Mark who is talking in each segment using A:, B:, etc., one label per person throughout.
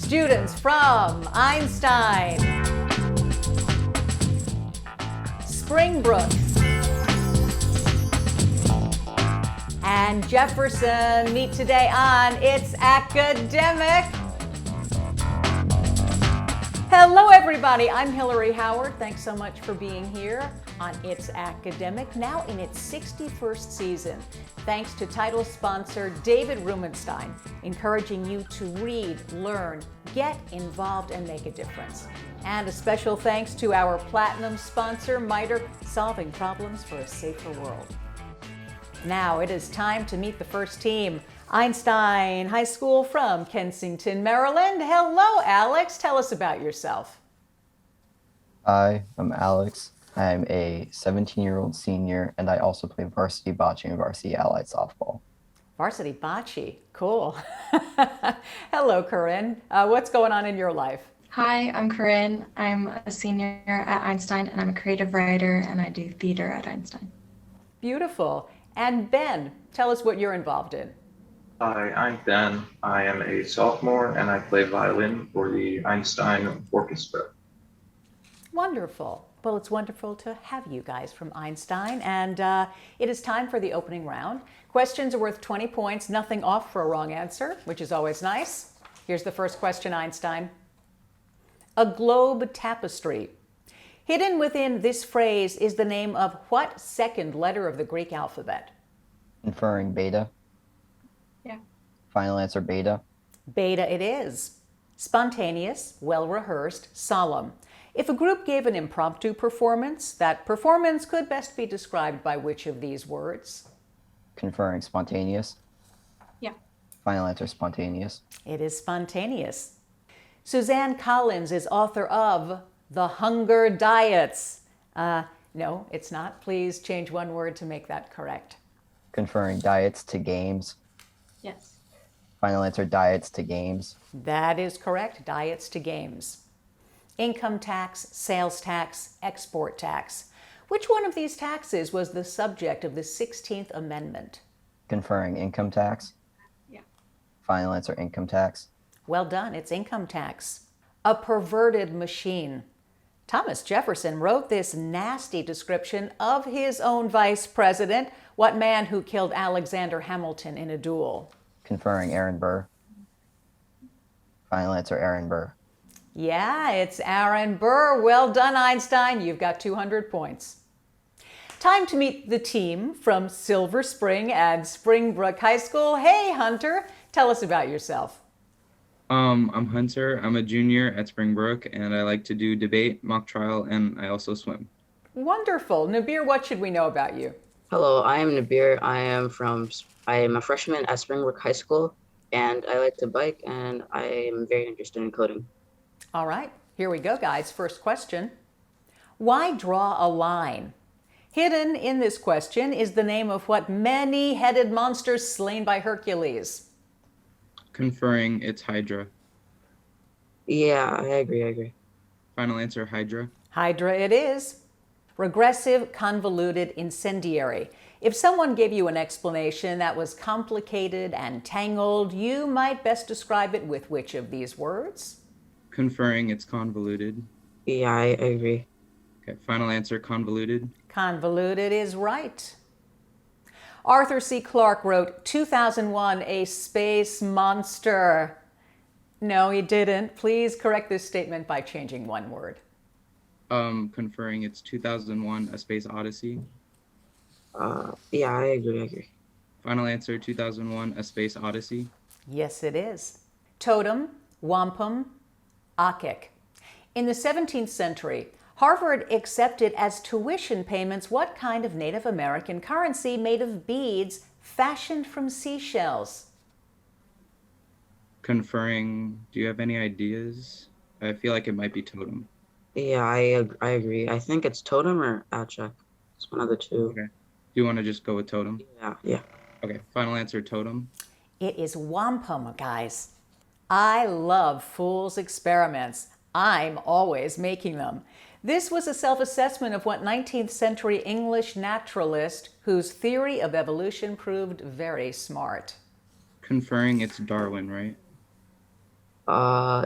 A: Students from Einstein, Springbrook, and Jefferson meet today on It's Academic. Hello everybody, I'm Hillary Howard. Thanks so much for being here on It's Academic, now in its 61st season. Thanks to title sponsor David Rubenstein, encouraging you to read, learn, get involved, and make a difference. And a special thanks to our platinum sponsor, MITRE, solving problems for a safer world. Now it is time to meet the first team. Einstein High School from Kensington, Maryland. Hello, Alex. Tell us about yourself.
B: Hi, I'm Alex. I'm a 17-year-old senior, and I also play varsity bocce and varsity allied softball.
A: Varsity bocce, cool. Hello, Corinne. What's going on in your life?
C: Hi, I'm Corinne. I'm a senior at Einstein, and I'm a creative writer, and I do theater at Einstein.
A: Beautiful. And Ben, tell us what you're involved in.
D: Hi, I'm Ben. I am a sophomore and I play violin for the Einstein Orchestra.
A: Wonderful. Well, it's wonderful to have you guys from Einstein, and it is time for the opening round. Questions are worth 20 points, nothing off for a wrong answer, which is always nice. Here's the first question, Einstein. A globe tapestry. Hidden within this phrase is the name of what second letter of the Greek alphabet?
B: Inferring beta.
C: Yeah.
B: Final answer, beta.
A: Beta it is. Spontaneous, well-rehearsed, solemn. If a group gave an impromptu performance, that performance could best be described by which of these words?
B: Conferring spontaneous.
C: Yeah.
B: Final answer, spontaneous.
A: It is spontaneous. Suzanne Collins is author of The Hunger Diets. No, it's not. Please change one word to make that correct.
B: Conferring diets to games.
C: Yes.
B: Final answer, diets to games.
A: That is correct. Diets to games. Income tax, sales tax, export tax. Which one of these taxes was the subject of the 16th Amendment?
B: Conferring income tax.
C: Yeah.
B: Final answer, income tax.
A: Well done. It's income tax. A perverted machine. Thomas Jefferson wrote this nasty description of his own vice president, what man who killed Alexander Hamilton in a duel?
B: Conferring Aaron Burr. Final answer, Aaron Burr.
A: Yeah, it's Aaron Burr. Well done, Einstein. You've got 200 points. Time to meet the team from Silver Spring and Springbrook High School. Hey, Hunter, tell us about yourself.
E: I'm Hunter. I'm a junior at Springbrook, and I like to do debate, mock trial, and I also swim.
A: Wonderful. Nabir, what should we know about you?
F: Hello, I am Nabir. I am a freshman at Springbrook High School, and I like to bike, and I am very interested in coding.
A: All right, here we go, guys. First question. Why draw a line? Hidden in this question is the name of what many-headed monster slain by Hercules?
E: Conferring it's Hydra.
F: Yeah, I agree.
E: Final answer, Hydra.
A: Hydra it is. Regressive, convoluted, incendiary. If someone gave you an explanation that was complicated and tangled, you might best describe it with which of these words?
E: Conferring it's convoluted.
F: Yeah, I agree.
E: Okay, final answer, convoluted.
A: Convoluted is right. Arthur C. Clarke wrote 2001, A Space Monster. No, he didn't. Please correct this statement by changing one word.
E: Conferring it's 2001, A Space Odyssey.
F: Yeah, I agree.
E: Final answer, 2001, A Space Odyssey.
A: Yes, it is. Totem, wampum, Achak. In the 17th century, Harvard accepted as tuition payments what kind of Native American currency made of beads fashioned from seashells?
E: Conferring, do you have any ideas? I feel like it might be Totem.
F: Yeah, I agree. I think it's Totem or Achak. It's one of the two.
E: Okay. Do you want to just go with Totem?
F: Yeah.
E: Okay, final answer, Totem.
A: It is wampum, guys. I love fool's experiments. I'm always making them. This was a self-assessment of what 19th century English naturalist whose theory of evolution proved very smart.
E: Conferring it's Darwin, right?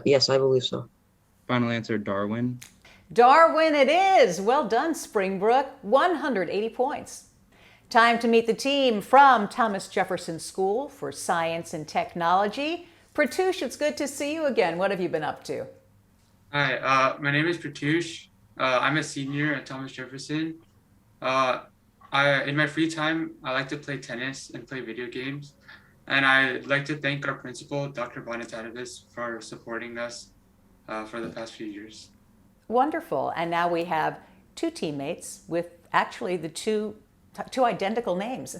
F: Yes, I believe so.
E: Final answer, Darwin.
A: Darwin it is. Well done, Springbrook. 180 points. Time to meet the team from Thomas Jefferson School for Science and Technology. Pratouche, it's good to see you again. What have you been up to?
G: Hi, my name is Pratouche. I'm a senior at Thomas Jefferson. In my free time, I like to play tennis and play video games. And I'd like to thank our principal, Dr. Bonatadis, for supporting us for the past few years.
A: Wonderful. And now we have two teammates with actually the two identical names,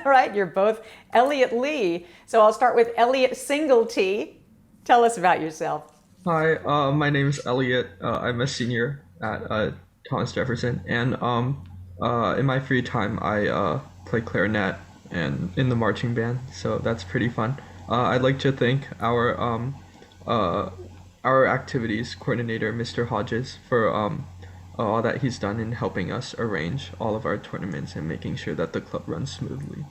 A: right? You're both Elliot Lee. So I'll start with Elliot Single T. Tell us about yourself.
H: Hi, my name is Elliot. I'm a senior at Thomas Jefferson, and in my free time, I play clarinet and in the marching band, so that's pretty fun. I'd like to thank our activities coordinator, Mr. Hodges, for all that he's done in helping us arrange all of our tournaments and making sure that the club runs smoothly.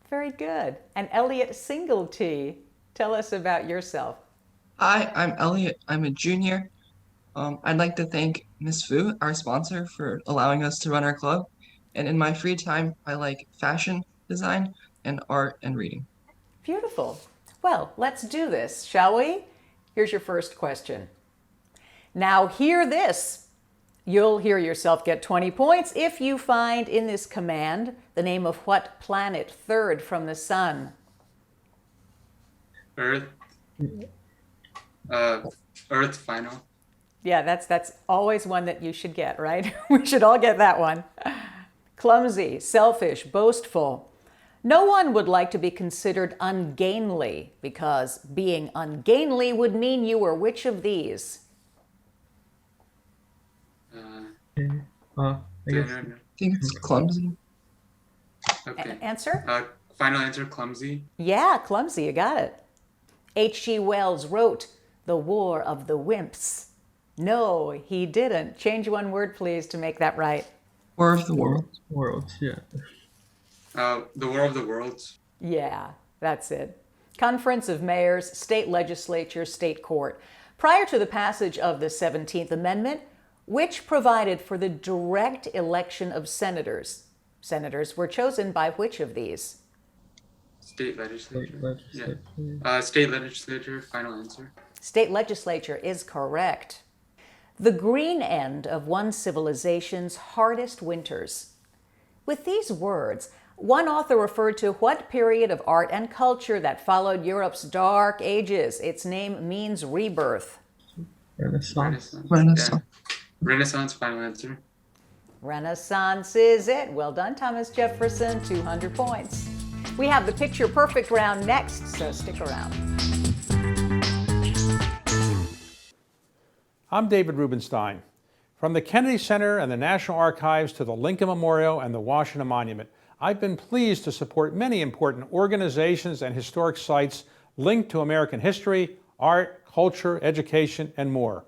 A: Very good. And Elliot Single T, tell us about yourself.
I: Hi, I'm Elliot. I'm a junior. I'd like to thank Ms. Fu, our sponsor, for allowing us to run our club. And in my free time, I like fashion design and art and reading.
A: Beautiful. Well, let's do this, shall we? Here's your first question. Now hear this. You'll hear yourself get 20 points if you find in this command the name of what planet third from the sun?
G: Earth. Earth final.
A: Yeah, that's always one that you should get, right? We should all get that one. Clumsy, selfish, boastful. No one would like to be considered ungainly because being ungainly would mean you were which of these?
H: I guess.
I: I think it's clumsy.
G: Okay.
A: Answer?
G: Final answer, clumsy.
A: Yeah, clumsy, you got it. H.G. Wells wrote The War of the Wimps. No, he didn't. Change one word, please, to make that right.
I: War of the World.
H: Worlds, yeah.
G: The War of the Worlds.
A: Yeah, that's it. Conference of Mayors, State Legislature, State Court. Prior to the passage of the 17th Amendment, which provided for the direct election of senators. Senators were chosen by which of these?
G: State Legislature.
H: Legislature.
G: Yeah. State Legislature, final answer.
A: State Legislature is correct. The green end of one civilization's hardest winters. With these words, one author referred to what period of art and culture that followed Europe's dark ages? Its name means rebirth.
H: Renaissance.
I: Renaissance.
G: Yeah. Renaissance, final answer.
A: Renaissance is it. Well done, Thomas Jefferson, 200 points. We have the picture perfect round next, so stick around.
J: I'm David Rubenstein. From the Kennedy Center and the National Archives to the Lincoln Memorial and the Washington Monument, I've been pleased to support many important organizations and historic sites linked to American history, art, culture, education, and more.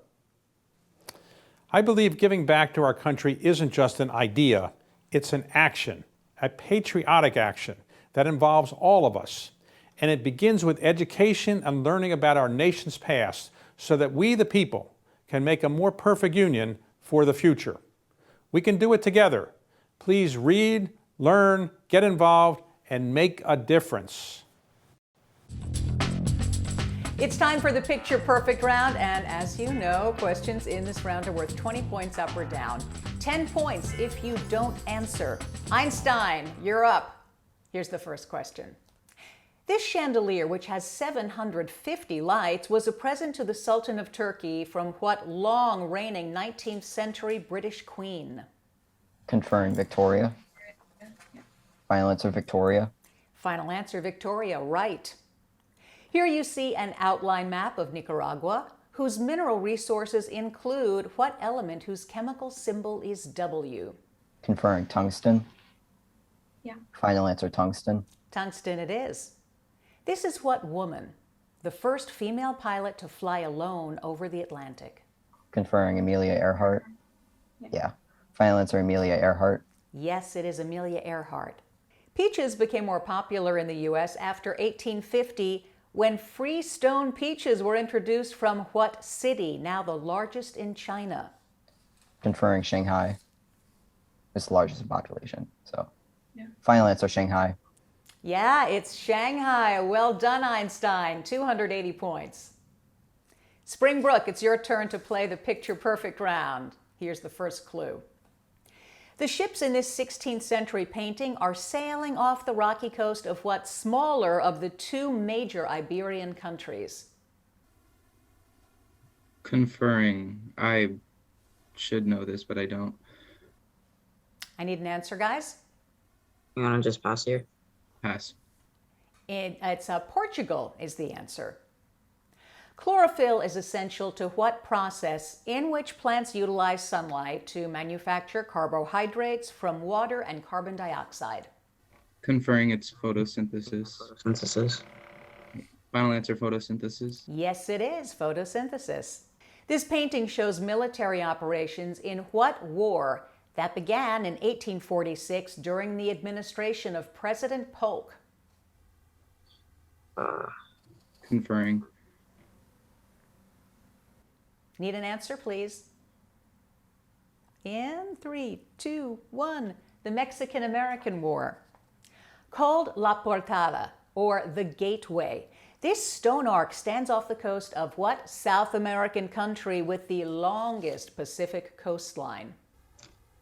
J: I believe giving back to our country isn't just an idea, it's an action, a patriotic action that involves all of us. And it begins with education and learning about our nation's past so that we, the people, can make a more perfect union for the future. We can do it together. Please read, learn, get involved, and make a difference.
A: It's time for the picture perfect round, and as you know, questions in this round are worth 20 points up or down. 10 points if you don't answer. Einstein, you're up. Here's the first question. This chandelier, which has 750 lights, was a present to the Sultan of Turkey from what long-reigning 19th century British queen?
B: Conferring Victoria. Final answer, Victoria.
A: Final answer, Victoria, right. Here you see an outline map of Nicaragua, whose mineral resources include what element whose chemical symbol is W?
B: Conferring tungsten.
C: Yeah.
B: Final answer, tungsten.
A: Tungsten it is. This is what woman, the first female pilot to fly alone over the Atlantic?
B: Conferring Amelia Earhart. Yeah. Final answer, Amelia Earhart.
A: Yes, it is Amelia Earhart. Peaches became more popular in the U.S. after 1850. When free stone peaches were introduced from what city, now the largest in China?
B: Conferring Shanghai. It's the largest in population. So, final answer, Shanghai.
A: Yeah, it's Shanghai. Well done, Einstein. 280 points. Springbrook, it's your turn to play the picture perfect round. Here's the first clue. The ships in this 16th century painting are sailing off the rocky coast of what smaller of the two major Iberian countries?
E: Conferring. I should know this, but I don't.
A: I need an answer, guys.
F: You want to just pass here?
E: Pass.
A: It's Portugal is the answer. Chlorophyll is essential to what process in which plants utilize sunlight to manufacture carbohydrates from water and carbon dioxide?
E: Conferring, it's photosynthesis.
F: Photosynthesis.
E: Final answer, photosynthesis.
A: Yes, it is photosynthesis. This painting shows military operations in what war that began in 1846 during the administration of President Polk?
E: Conferring.
A: Need an answer, please? In 3, 2, 1, the Mexican-American War. Called La Portada, or the Gateway, this stone arch stands off the coast of what South American country with the longest Pacific coastline?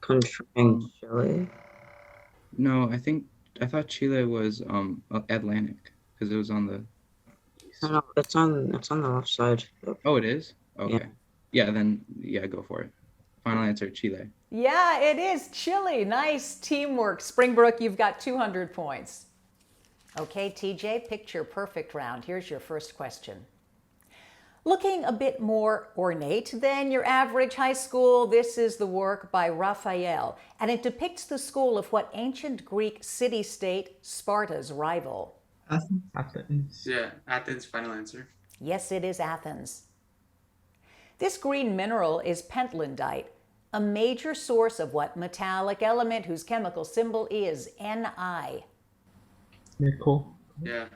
F: Conferring Chile.
E: No, I thought Chile was Atlantic because it was on the east.
F: No, it's on the left side.
E: Oh, it is? Okay. Yeah, then go for it. Final answer, Chile.
A: Yeah, it is Chile. Nice teamwork. Springbrook, you've got 200 points. Okay, TJ, picture perfect round. Here's your first question. Looking a bit more ornate than your average high school, this is the work by Raphael, and it depicts the school of what ancient Greek city-state, Sparta's rival?
H: Athens.
G: Yeah, Athens, final answer.
A: Yes, it is Athens. This green mineral is pentlandite, a major source of what metallic element whose chemical symbol is Ni?
H: Nickel.
G: Yeah.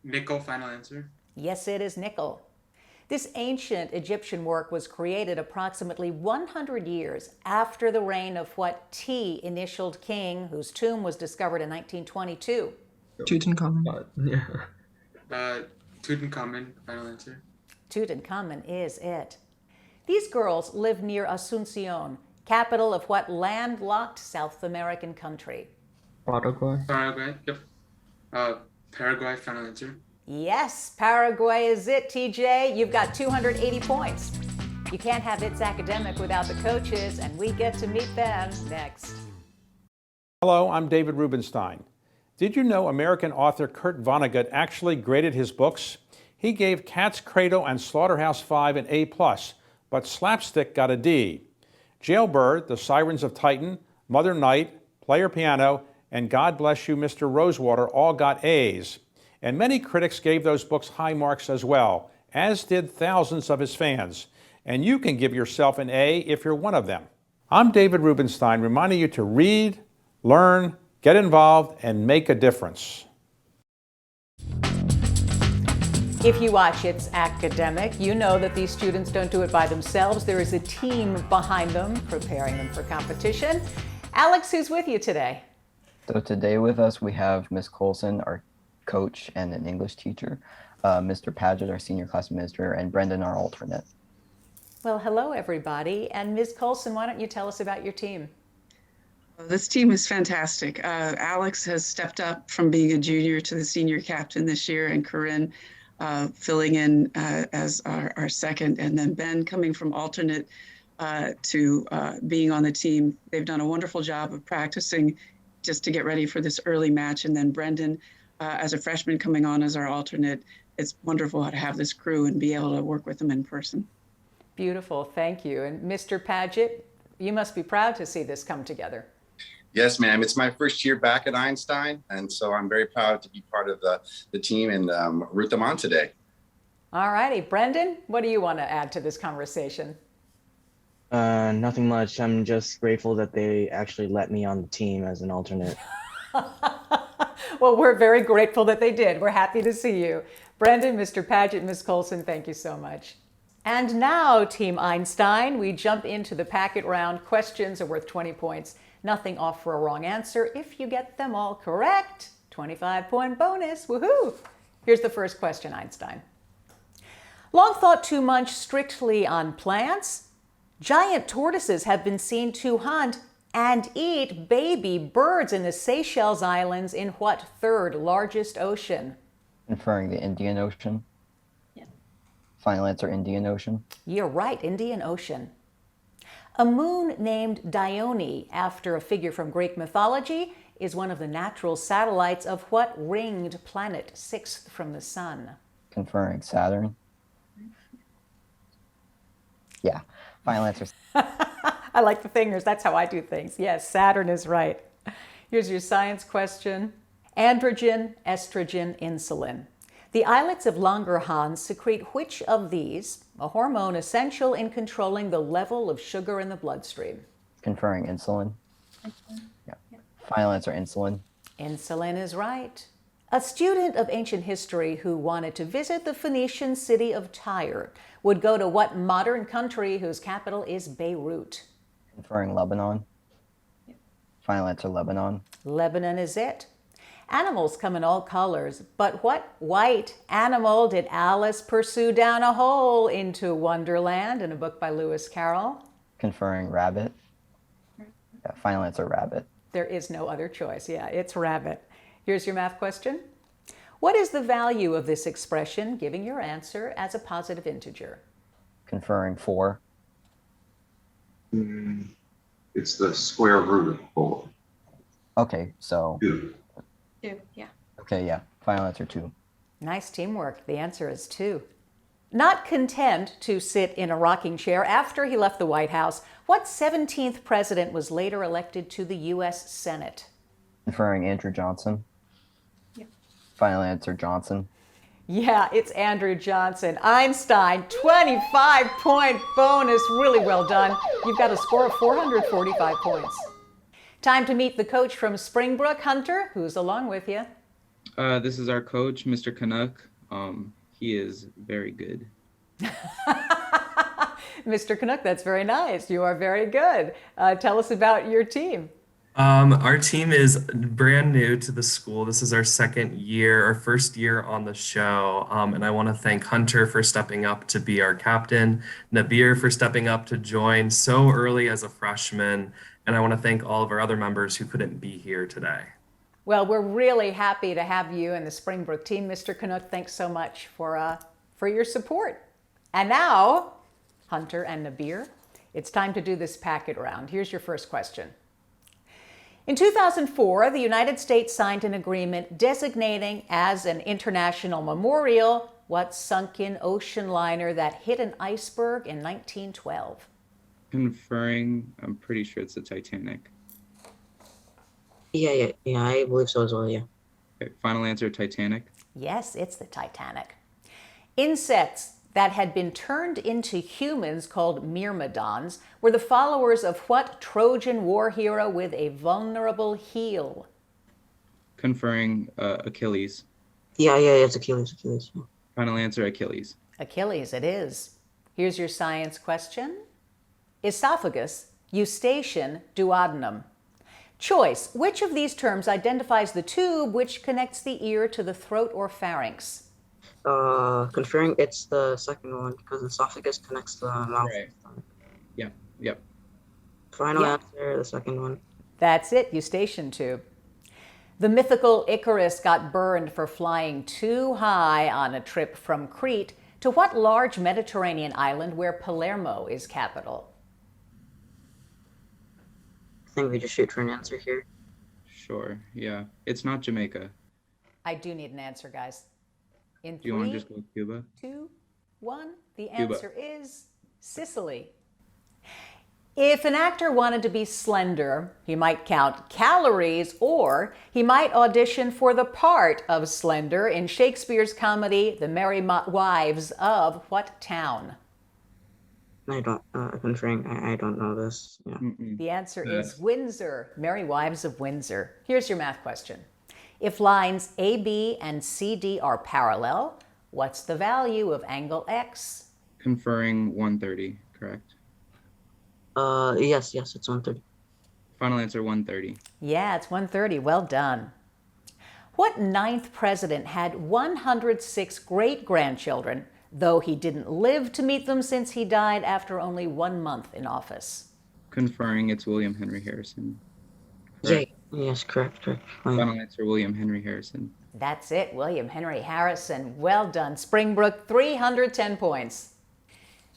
G: Nickel, final answer.
A: Yes, it is nickel. This ancient Egyptian work was created approximately 100 years after the reign of what T-initialed king whose tomb was discovered in 1922?
I: Tutankhamun.
G: Tutankhamun, final answer.
A: Tutankhamun is it. These girls live near Asuncion, capital of what landlocked South American country?
H: Paraguay.
G: Paraguay, yep. Paraguay, final answer.
A: Yes, Paraguay is it, TJ. You've got 280 points. You can't have It's Academic without the coaches, and we get to meet them next.
J: Hello, I'm David Rubenstein. Did you know American author Kurt Vonnegut actually graded his books? He gave Cat's Cradle and Slaughterhouse-Five an A+, but Slapstick got a D. Jailbird, The Sirens of Titan, Mother Night, Player Piano, and God Bless You, Mr. Rosewater all got A's. And many critics gave those books high marks as well, as did thousands of his fans. And you can give yourself an A if you're one of them. I'm David Rubenstein, reminding you to read, learn, get involved, and make a difference.
A: If you watch It's Academic, you know that these students don't do it by themselves. There is a team behind them, preparing them for competition. Alex, who's with you today?
B: So today with us, we have Ms. Colson, our coach and an English teacher, Mr. Paget, our senior class administrator, and Brendan, our alternate.
A: Well, hello, everybody. And Ms. Colson, why don't you tell us about your team?
K: This team is fantastic. Alex has stepped up from being a junior to the senior captain this year, and Corinne filling in as our second, and then Ben coming from alternate to being on the team. They've done a wonderful job of practicing just to get ready for this early match, and then Brendan as a freshman coming on as our alternate. It's wonderful to have this crew and be able to work with them in person.
A: Beautiful, thank you. And Mr. Paget, you must be proud to see this come together.
L: Yes, ma'am. It's my first year back at Einstein, and so I'm very proud to be part of the team and root them on today.
A: All righty. Brendan, what do you want to add to this conversation?
M: Nothing much. I'm just grateful that they actually let me on the team as an alternate.
A: Well, we're very grateful that they did. We're happy to see you. Brendan, Mr. Paget, Ms. Colson, thank you so much. And now, Team Einstein, we jump into the packet round. Questions are worth 20 points. Nothing off for a wrong answer. If you get them all correct, 25-point bonus. Woohoo! Here's the first question, Einstein. Long thought to munch strictly on plants, giant tortoises have been seen to hunt and eat baby birds in the Seychelles Islands in what third largest ocean?
B: Conferring the Indian Ocean.
C: Yeah.
B: Final answer, Indian Ocean.
A: You're right, Indian Ocean. A moon named Dione, after a figure from Greek mythology, is one of the natural satellites of what ringed planet, sixth from the sun?
B: Conferring Saturn. Yeah. Final answer.
A: I like the fingers. That's how I do things. Yes, Saturn is right. Here's your science question. Androgen, estrogen, insulin. The islets of Langerhans secrete which of these, a hormone essential in controlling the level of sugar in the bloodstream?
B: Conferring insulin. Yeah. Final answer, insulin.
A: Insulin is right. A student of ancient history who wanted to visit the Phoenician city of Tyre would go to what modern country whose capital is Beirut?
B: Conferring Lebanon. Final answer, Lebanon.
A: Lebanon is it. Animals come in all colors, but what white animal did Alice pursue down a hole into Wonderland in a book by Lewis Carroll?
B: Conferring rabbit. Yeah, final answer, rabbit.
A: There is no other choice. Yeah, it's rabbit. Here's your math question. What is the value of this expression, giving your answer as a positive integer?
B: Conferring 4.
D: It's the square root of 4.
B: Okay, so.
D: 2.
C: 2, yeah.
B: Okay, yeah. Final answer, 2.
A: Nice teamwork. The answer is 2. Not content to sit in a rocking chair after he left the White House, what 17th president was later elected to the U.S. Senate?
B: Conferring Andrew Johnson.
C: Yeah.
B: Final answer, Johnson.
A: Yeah, it's Andrew Johnson. Einstein, 25-point bonus. Really well done. You've got a score of 445 points. Time to meet the coach from Springbrook, Hunter, who's along with you.
E: This is our coach, Mr. Canuck. He is very good.
A: Mr. Canuck, that's very nice. You are very good. Tell us about your team.
N: Our team is brand new to the school. This is our first year on the show. And I want to thank Hunter for stepping up to be our captain, Nabir for stepping up to join so early as a freshman. And I want to thank all of our other members who couldn't be here today.
A: Well, we're really happy to have you and the Springbrook team. Mr. Canuck, thanks so much for your support. And now, Hunter and Nabir, it's time to do this packet round. Here's your first question. In 2004, the United States signed an agreement designating as an international memorial what sunken ocean liner that hit an iceberg in 1912?
E: Conferring, I'm pretty sure it's the Titanic.
F: Yeah, I believe so as well, yeah.
E: Okay, final answer, Titanic.
A: Yes, it's the Titanic. Insects that had been turned into humans called myrmidons were the followers of what Trojan war hero with a vulnerable heel?
E: Conferring Achilles.
F: Yeah, it's Achilles. Yeah.
E: Final answer, Achilles.
A: Achilles, it is. Here's your science question. Esophagus, Eustachian, Duodenum. Choice, which of these terms identifies the tube which connects the ear to the throat or pharynx?
F: Conferring, it's the second one because esophagus connects the mouth.
E: Right. Yep.
F: Final answer, the second one.
A: That's it, Eustachian tube. The mythical Icarus got burned for flying too high on a trip from Crete to what large Mediterranean island where Palermo is capital?
F: I think we just shoot for an answer here.
E: Sure, yeah. It's not Jamaica.
A: I do need an answer, guys. In
E: Do you want to just go with Cuba?
A: 2, 1, the
E: Cuba.
A: answer is Sicily. If an actor wanted to be slender, he might count calories, or he might audition for the part of Slender in Shakespeare's comedy, The Merry Wives of what town?
F: I don't, conferring, I don't know this. Yeah.
A: The answer is Windsor, Merry Wives of Windsor. Here's your math question. If lines AB and CD are parallel, What's the value of angle X?
E: Conferring 130, correct?
F: Yes, it's 130.
E: Final answer 130.
A: Yeah, it's 130. Well done. What ninth president had 106 great-grandchildren, though he didn't live to meet them since he died after only 1 month in office?
E: Conferring, it's William Henry Harrison.
F: Correct. Yes, correct.
E: Final answer, William Henry Harrison.
A: That's it, William Henry Harrison. Well done. Springbrook, 310 points.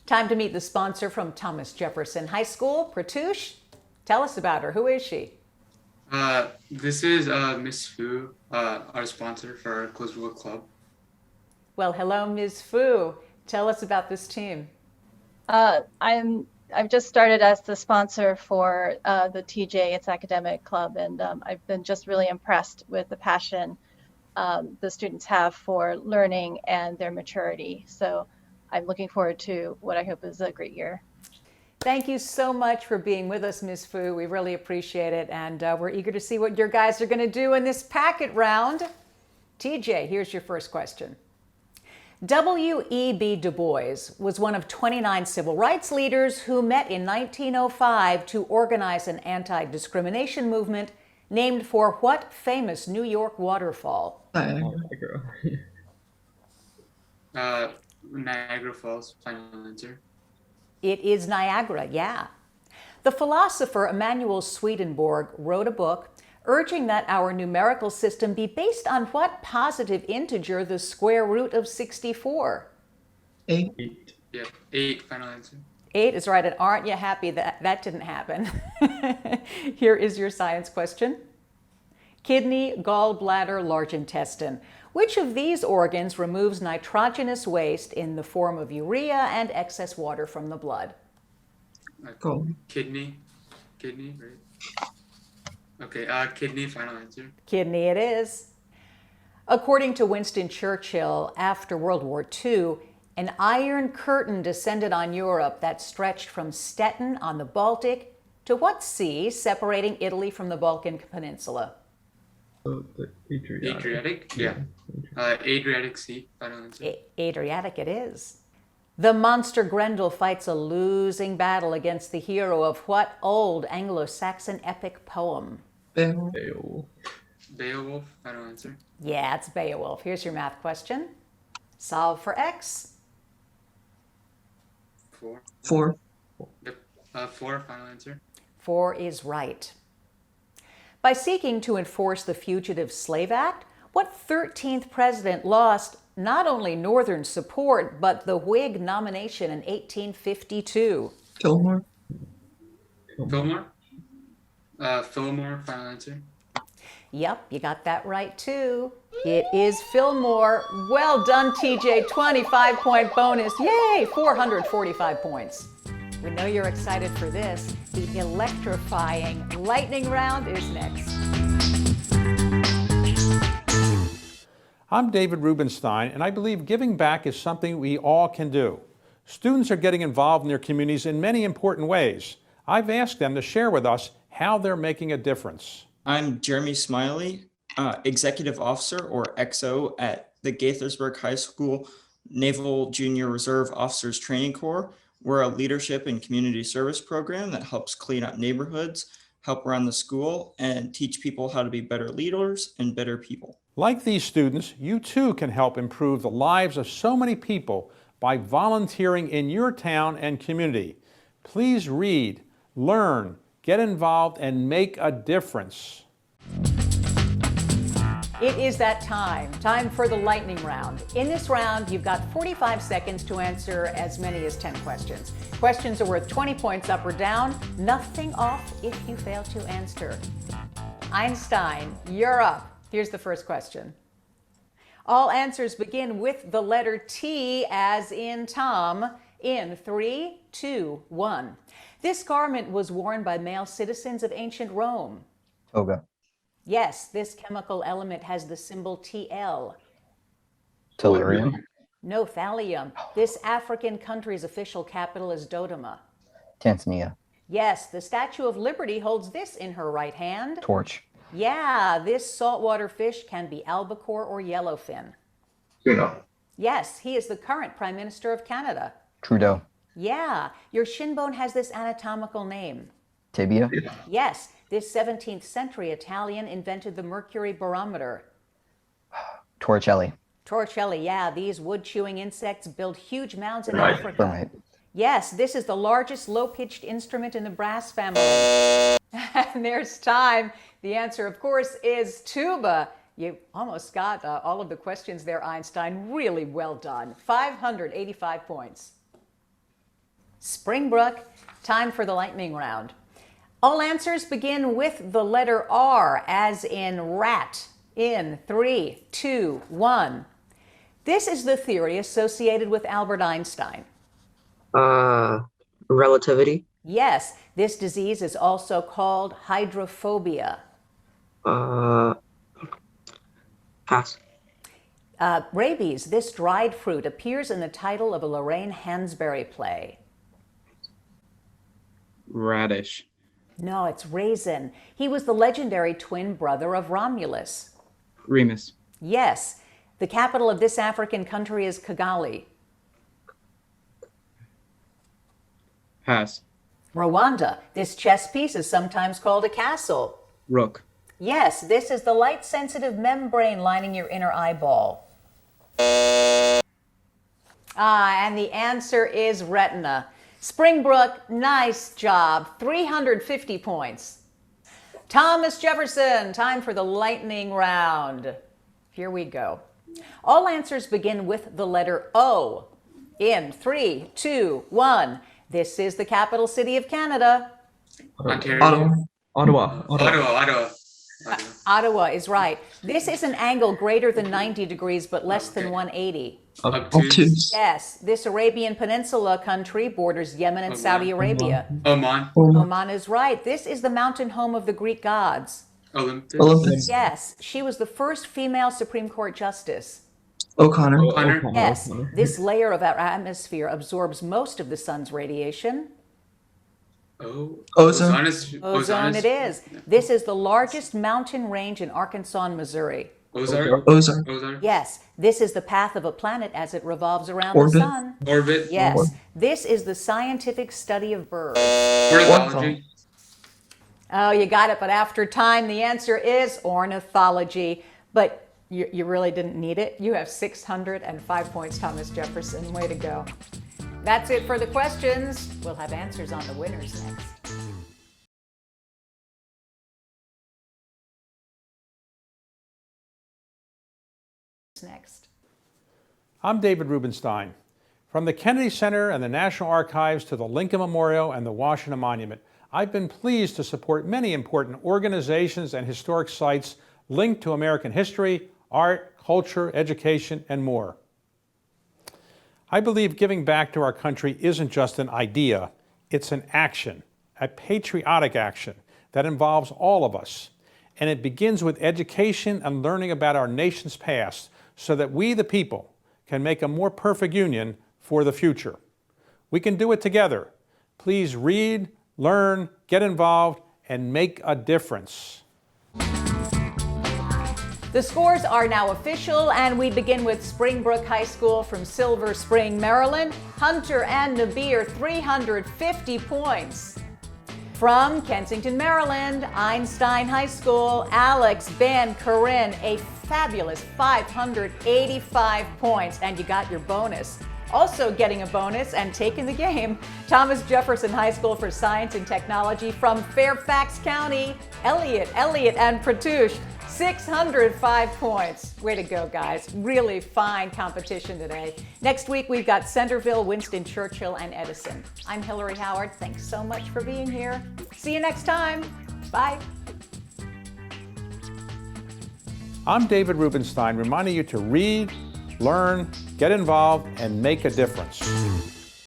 A: Time to meet the sponsor from Thomas Jefferson High School. Pratouche, tell us about her. Who is she?
G: This is Miss Fu, our sponsor for our Clumsy Club.
A: Well, hello, Ms. Fu. Tell us about this team.
O: I've just started as the sponsor for the TJ, It's Academic Club, and I've been just really impressed with the passion the students have for learning and their maturity. So I'm looking forward to what I hope is a great year.
A: Thank you so much for being with us, Ms. Fu. We really appreciate it, and we're eager to see what your guys are going to do in this packet round. TJ, here's your first question. W.E.B. Du Bois was one of 29 civil rights leaders who met in 1905 to organize an anti-discrimination movement named for what famous New York waterfall?
G: Niagara Falls, final answer.
A: It is Niagara, yeah. The philosopher Emanuel Swedenborg wrote a book urging that our numerical system be based on what positive integer the square root of 64?
G: 8. Yeah, 8, final answer.
A: 8 is right, and aren't you happy that that didn't happen? Here is your science question. Kidney, gall, bladder, large intestine. Which of these organs removes nitrogenous waste in the form of urea and excess water from the blood?
G: Kidney, right? Okay, kidney, final answer.
A: Kidney it is. According to Winston Churchill, after World War II, an iron curtain descended on Europe that stretched from Stettin on the Baltic to what sea separating Italy from the Balkan Peninsula?
H: The
G: Adriatic? Yeah. Adriatic Sea, final answer.
A: Adriatic it is. The monster Grendel fights a losing battle against the hero of what old Anglo-Saxon epic poem?
G: Beowulf, final answer.
A: Yeah, it's Beowulf. Here's your math question. Solve for X.
G: 4. Yep. 4, final answer.
A: 4 is right. By seeking to enforce the Fugitive Slave Act, what 13th president lost not only Northern support, but the Whig nomination in 1852?
I: Fillmore.
G: Fillmore, final answer.
A: Yep, you got that right too. It is Fillmore. Well done, TJ. 25-point bonus. Yay, 445 points. We know you're excited for this. The electrifying lightning round is next.
J: I'm David Rubenstein, and I believe giving back is something we all can do. Students are getting involved in their communities in many important ways. I've asked them to share with us how they're making a difference.
P: I'm Jeremy Smiley, Executive Officer, or XO, at the Gaithersburg High School Naval Junior Reserve Officers Training Corps. We're a leadership and community service program that helps clean up neighborhoods, help run the school, and teach people how to be better leaders and better people.
J: Like these students, you too can help improve the lives of so many people by volunteering in your town and community. Please read, learn, get involved, and make a difference.
A: It is that time for the lightning round. In this round, you've got 45 seconds to answer as many as 10 questions. Questions are worth 20 points up or down, nothing off if you fail to answer. Einstein, you're up. Here's the first question. All answers begin with the letter T as in Tom. In 3, 2, 1. This garment was worn by male citizens of ancient Rome.
B: Toga.
A: Yes, this chemical element has the symbol TL.
B: Tellurium.
A: No, thallium. This African country's official capital is Dodoma.
B: Tanzania.
A: Yes, the Statue of Liberty holds this in her right hand.
B: Torch.
A: Yeah, this saltwater fish can be albacore or yellowfin.
D: Tuna.
A: Yes, he is the current Prime Minister of Canada.
B: Trudeau.
A: Yeah, your shin bone has this anatomical name.
B: Tibia.
A: Yes, this 17th century Italian invented the mercury barometer.
B: Torricelli.
A: Torricelli, yeah, these wood-chewing insects build huge mounds in Africa.
B: Thermite.
A: Yes, this is the largest low-pitched instrument in the brass family. And there's time. The answer, of course, is tuba. You almost got all of the questions there, Einstein. Really well done. 585 points. Springbrook, time for the lightning round. All answers begin with the letter R, as in rat. In 3, 2, 1. This is the theory associated with Albert Einstein.
F: Relativity.
A: Yes, this disease is also called hydrophobia.
F: Pass.
A: Rabies, this dried fruit, appears in the title of a Lorraine Hansberry play.
E: Radish.
A: No, it's raisin. He was the legendary twin brother of Romulus.
E: Remus.
A: Yes, the capital of this African country is Kigali.
E: Pass.
A: Rwanda, this chess piece is sometimes called a castle.
E: Rook.
A: Yes, this is the light-sensitive membrane lining your inner eyeball. And the answer is retina. Springbrook, nice job. 350 points. Thomas Jefferson, time for the lightning round. Here we go. All answers begin with the letter O. In 3, 2, 1. This is the capital city of Canada.
G: Ontario.
H: Ottawa.
A: Ottawa is right. This is an angle greater than 90 degrees but less than 180.
I: Obtuse.
A: Yes, this Arabian Peninsula country borders Yemen and Saudi Arabia.
G: Oman.
A: Oman is right. This is the mountain home of the Greek gods.
G: Olympus.
A: Yes, she was the first female Supreme Court justice.
I: O'Connor.
A: Yes, this layer of our atmosphere absorbs most of the sun's radiation.
I: Ozone.
A: Ozone it is. This is the largest mountain range in Arkansas and Missouri.
I: Ozone.
A: Yes, this is the path of a planet as it revolves around
I: Orbit.
A: the sun.
G: Orbit.
A: Yes, this is the scientific study of birds.
G: Ornithology.
A: Oh, you got it, but after time, the answer is ornithology. But you really didn't need it. You have 605 points, Thomas Jefferson. Way to go. That's it for the questions. We'll have answers on the winners next.
J: I'm David Rubenstein. From the Kennedy Center and the National Archives to the Lincoln Memorial and the Washington Monument, I've been pleased to support many important organizations and historic sites linked to American history, art, culture, education, and more. I believe giving back to our country isn't just an idea, it's an action, a patriotic action that involves all of us. And it begins with education and learning about our nation's past so that we, the people, can make a more perfect union for the future. We can do it together. Please read, learn, get involved, and make a difference.
A: The scores are now official, and we begin with Springbrook High School from Silver Spring, Maryland. Hunter and Nabir, 350 points. From Kensington, Maryland, Einstein High School, Alex, Ben, Corinne, a fabulous 585 points, and you got your bonus. Also getting a bonus and taking the game, Thomas Jefferson High School for Science and Technology from Fairfax County, Elliott, and Pratouche, 605 points. Way to go, guys. Really fine competition today. Next week, we've got Centerville, Winston Churchill, and Edison. I'm Hillary Howard. Thanks so much for being here. See you next time. Bye.
J: I'm David Rubenstein, reminding you to read, learn, get involved, and make a difference.